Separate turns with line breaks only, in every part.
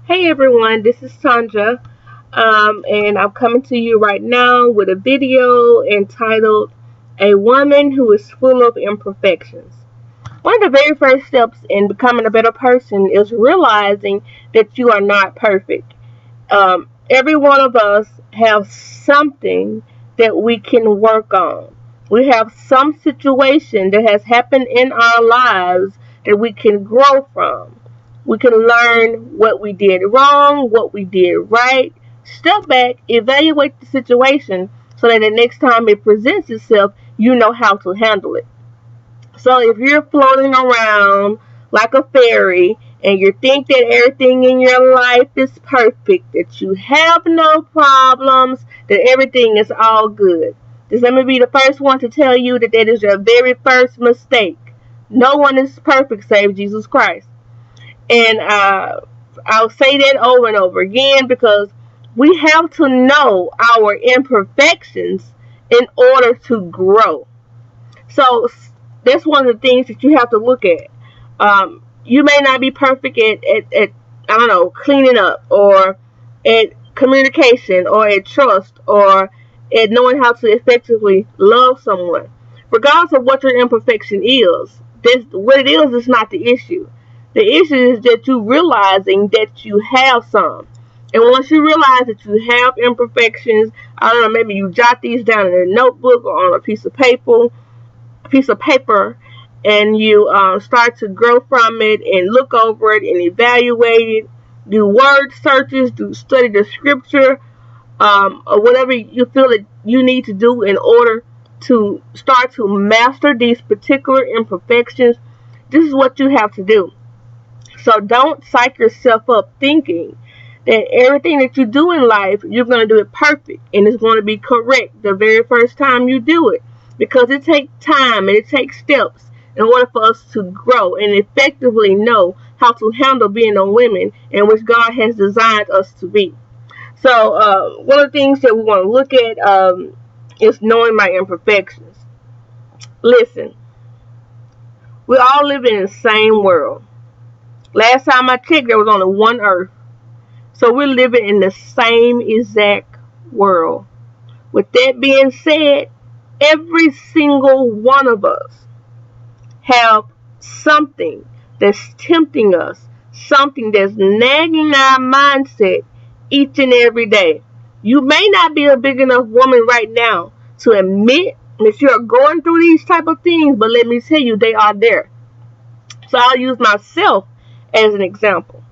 Hey everyone, this is Tonja, and I'm coming to you right now with a video entitled A Woman Who is Full of Imperfections. One of the very first steps in becoming a better person is realizing that you are not perfect. Every one of us have something that we can work on. We have some situation that has happened in our lives that we can grow from. We can learn what we did wrong, what we did right, step back, evaluate the situation so that the next time it presents itself, you know how to handle it. So if you're floating around like a fairy and you think that everything in your life is perfect, that you have no problems, that everything is all good, just let me be the first one to tell you that that is your very first mistake. No one is perfect save Jesus Christ. And I'll say that over and over again because we have to know our imperfections in order to grow. So that's one of the things that you have to look at. You may not be perfect at I don't know, cleaning up, or at communication, or at trust, or at knowing how to effectively love someone. Regardless of what your imperfection is, what it is not the issue. The issue is that you realizing that you have some. And once you realize that you have imperfections, I don't know, maybe you jot these down in a notebook or on a piece of paper, and you start to grow from it and look over it and evaluate it, do word searches, do study the scripture, or whatever you feel that you need to do in order to start to master these particular imperfections. This is what you have to do. So don't psych yourself up thinking that everything that you do in life, you're going to do it perfect and it's going to be correct the very first time you do it. Because it takes time and it takes steps in order for us to grow and effectively know how to handle being a woman in which God has designed us to be. So one of the things that we want to look at is knowing my imperfections. Listen, we all live in the same world. Last time I checked, there was only one earth. So we're living in the same exact world. With that being said, every single one of us have something that's tempting us, something that's nagging our mindset each and every day. You may not be a big enough woman right now to admit that you're going through these type of things, but let me tell you, they are there. So I'll use myself as an example.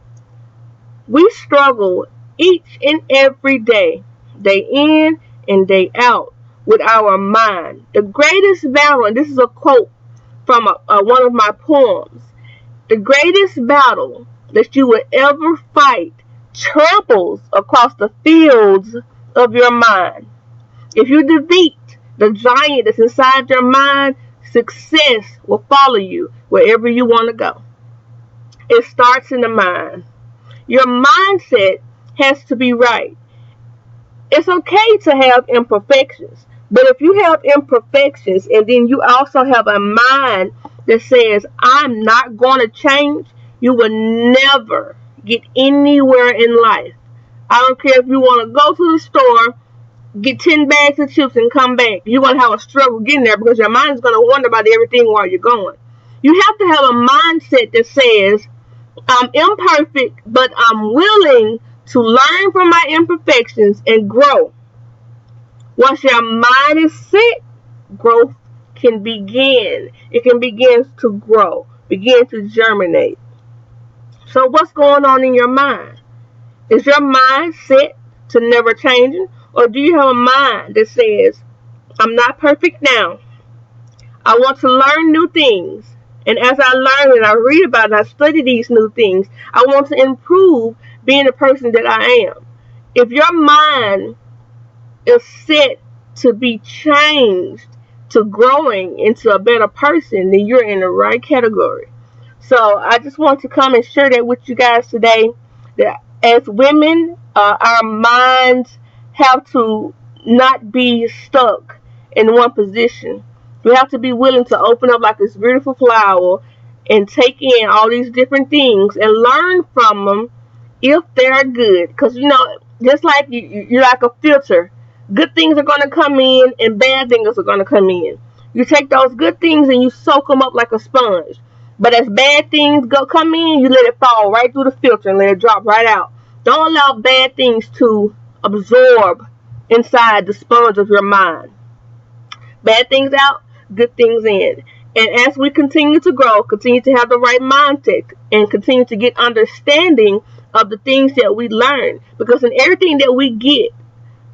We struggle each and every day, day in and day out, with our mind. The greatest battle, and this is a quote from one of my poems, the greatest battle that you will ever fight tramples across the fields of your mind. If you defeat the giant that's inside your mind, success will follow you wherever you want to go. It starts in the mind. Your mindset has to be right. It's okay to have imperfections, but if you have imperfections and then you also have a mind that says, I'm not going to change, you will never get anywhere in life. I don't care if you want to go to the store, get 10 bags of chips and come back. You're going to have a struggle getting there because your mind is going to wonder about everything while you're going. You have to have a mindset that says, I'm imperfect, but I'm willing to learn from my imperfections and grow. Once your mind is set, growth can begin. It can begin to grow, begin to germinate. So what's going on in your mind? Is your mind set to never changing? Or do you have a mind that says, I'm not perfect now. I want to learn new things. And as I learn and I read about it, I study these new things, I want to improve being the person that I am. If your mind is set to be changed, to growing into a better person, then you're in the right category. So I just want to come and share that with you guys today, that as women, our minds have to not be stuck in one position. We have to be willing to open up like this beautiful flower and take in all these different things and learn from them if they're good. Because, just like you're like a filter. Good things are going to come in and bad things are going to come in. You take those good things and you soak them up like a sponge. But as bad things come in, you let it fall right through the filter and let it drop right out. Don't allow bad things to absorb inside the sponge of your mind. Bad things out, good things in. And as we continue to grow, continue to have the right mindset, and continue to get understanding of the things that we learn. Because in everything that we get,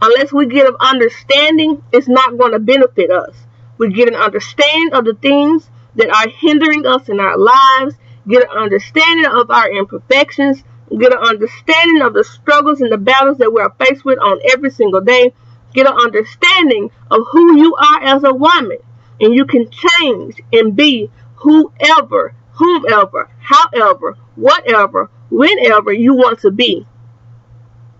unless we get an understanding, it's not going to benefit us. We get an understanding of the things that are hindering us in our lives, get an understanding of our imperfections, get an understanding of the struggles and the battles that we are faced with on every single day, get an understanding of who you are as a woman. And you can change and be whoever, whomever, however, whatever, whenever you want to be.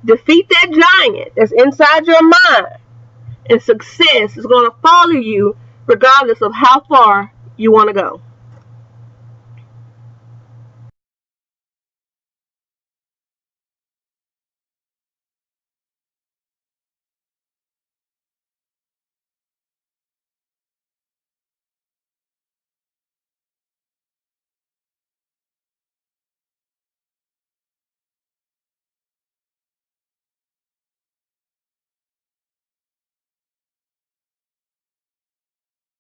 Defeat that giant that's inside your mind, and success is going to follow you regardless of how far you want to go.